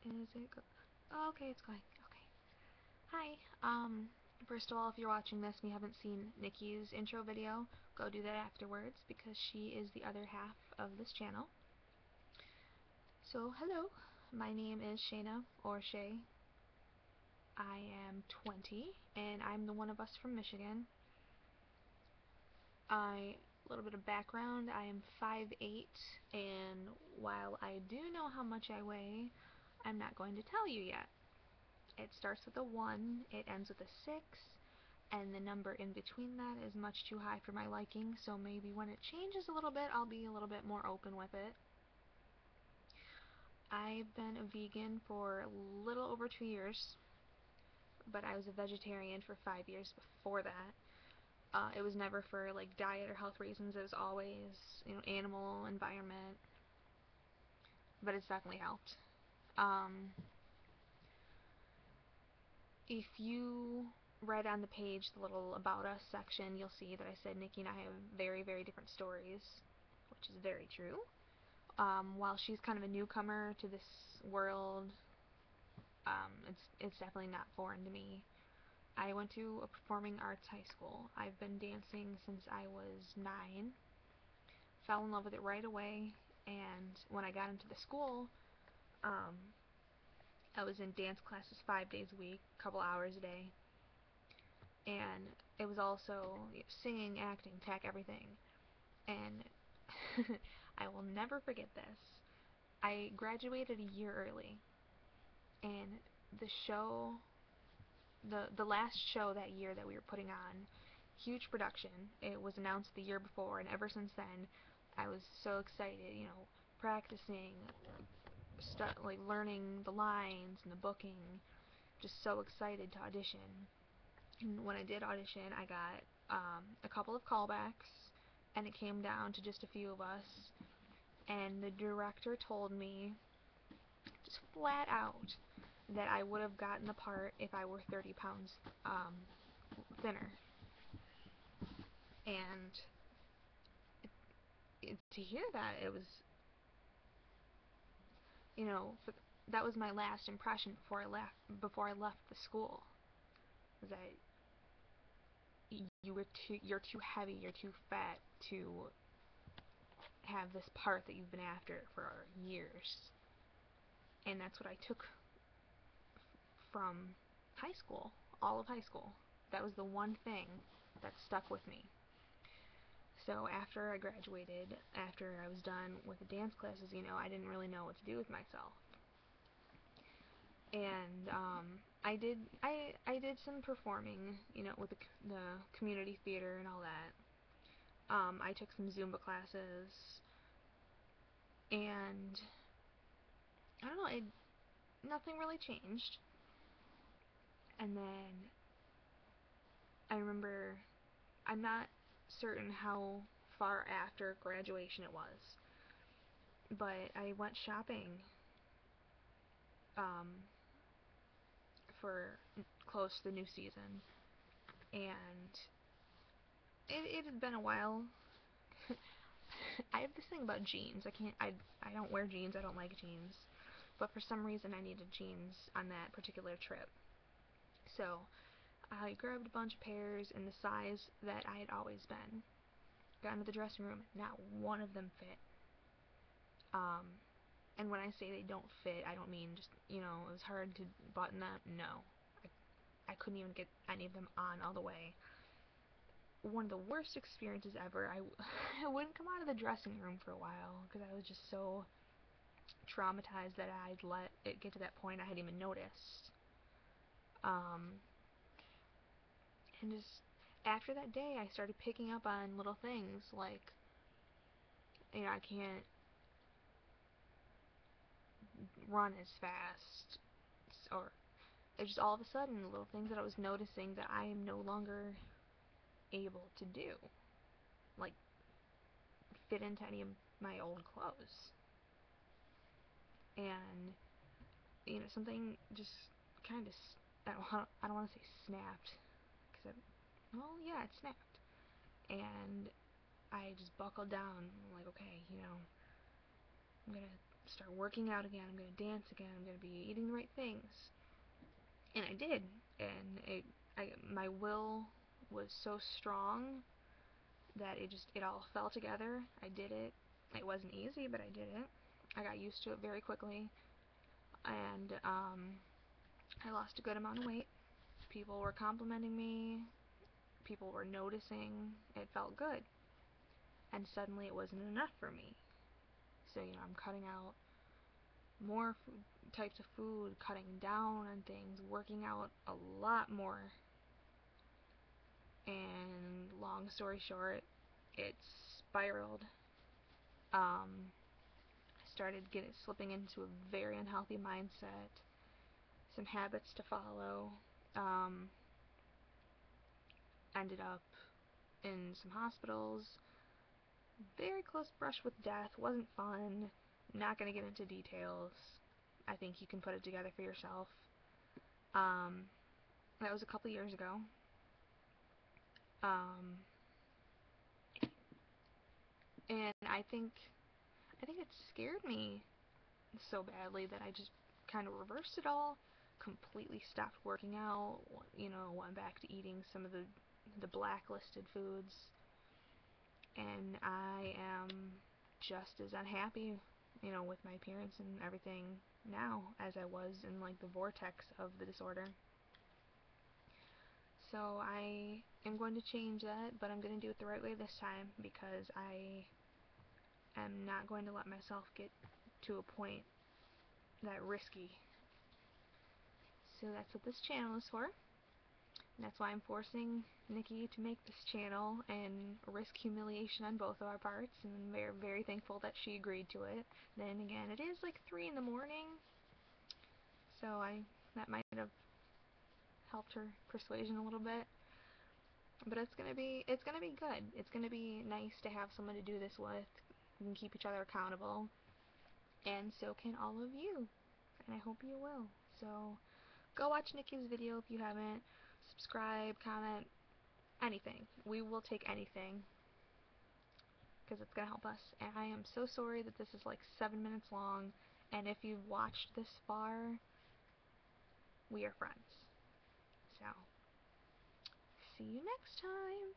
Is it go? Oh, okay, it's going. Okay. Hi. First of all, if you're watching this and you haven't seen Nikki's intro video, go do that afterwards because she is the other half of this channel. So, hello. My name is Shayna, or Shay. I am 20, and I'm the one of us from Michigan. A little bit of background, I am 5'8", and while I do know how much I weigh, I'm not going to tell you yet. It starts with a 1, it ends with a 6, and the number in between that is much too high for my liking, so maybe when it changes a little bit, I'll be a little bit more open with it. I've been a vegan for a little over 2 years, but I was a vegetarian for 5 years before that. It was never for like diet or health reasons. It was always, animal, environment, but it's definitely helped. If you read on the page the little About Us section, you'll see that I said Nikki and I have very, very different stories, which is very true. While she's kind of a newcomer to this world, it's definitely not foreign to me. I went to a performing arts high school. I've been dancing since I was 9. Fell in love with it right away, and when I got into the school, I was in dance classes 5 days a week, a couple hours a day, and it was also singing, acting, tech, everything. And I will never forget this. I graduated a year early, and the show, the last show that year that we were putting on, huge production. It was announced the year before, and ever since then, I was so excited, practicing, like learning the lines and the booking, just so excited to audition. And when I did audition, I got a couple of callbacks, and it came down to just a few of us, and the director told me, just flat out, that I would have gotten the part if I were 30 pounds thinner. And to hear that, it was, that was my last impression before I left the school, was that you're too heavy, you're too fat to have this part that you've been after for years. And that's what I took from high school, all of high school. That was the one thing that stuck with me. So after I graduated, after I was done with the dance classes, I didn't really know what to do with myself. And I did some performing, with the community theater and all that. I took some Zumba classes, and I don't know, nothing really changed. And then I remember, I'm not certain how far after graduation it was, but I went shopping for close to the new season, and it had been a while. I have this thing about jeans. I don't wear jeans, I don't like jeans, but for some reason I needed jeans on that particular trip. So I grabbed a bunch of pairs in the size that I had always been. Got into the dressing room, not one of them fit. And when I say they don't fit, I don't mean just, it was hard to button up. No. I couldn't even get any of them on all the way. One of the worst experiences ever. I wouldn't come out of the dressing room for a while because I was just so traumatized that I'd let it get to that point I hadn't even noticed. And just after that day, I started picking up on little things like, I can't run as fast, or it's just all of a sudden little things that I was noticing that I am no longer able to do, like fit into any of my old clothes. And something just kind of, I don't want to say snapped, because well, yeah, it snapped. And I just buckled down. I'm like, okay, I'm gonna start working out again. I'm going to dance again. I'm going to be eating the right things. And I did. And my will was so strong that it all fell together. I did it. It wasn't easy, but I did it. I got used to it very quickly. And I lost a good amount of weight. People were complimenting me. People were noticing. It felt good. And suddenly it wasn't enough for me. So, I'm cutting out more types of food, cutting down on things, working out a lot more. And long story short, it spiraled. I started slipping into a very unhealthy mindset, some habits to follow. Ended up in some hospitals, very close brush with death, wasn't fun, not going to get into details. I think you can put it together for yourself. That was a couple years ago. And I think it scared me so badly that I just kind of reversed it all, completely stopped working out, went back to eating some of the blacklisted foods, and I am just as unhappy, with my appearance and everything now as I was in like the vortex of the disorder. So I am going to change that, but I'm going to do it the right way this time, because I am not going to let myself get to a point that risky. So that's what this channel is for. And that's why I'm forcing Nikki to make this channel and risk humiliation on both of our parts, and I'm very, very thankful that she agreed to it. Then again, it is like 3 in the morning, so that might have helped her persuasion a little bit. But it's gonna be good. It's gonna be nice to have someone to do this with. We can keep each other accountable, and so can all of you. And I hope you will. So go watch Nikki's video if you haven't. Subscribe, comment, anything. We will take anything, because it's gonna help us. And I am so sorry that this is like 7 minutes long. And if you've watched this far, we are friends. So see you next time.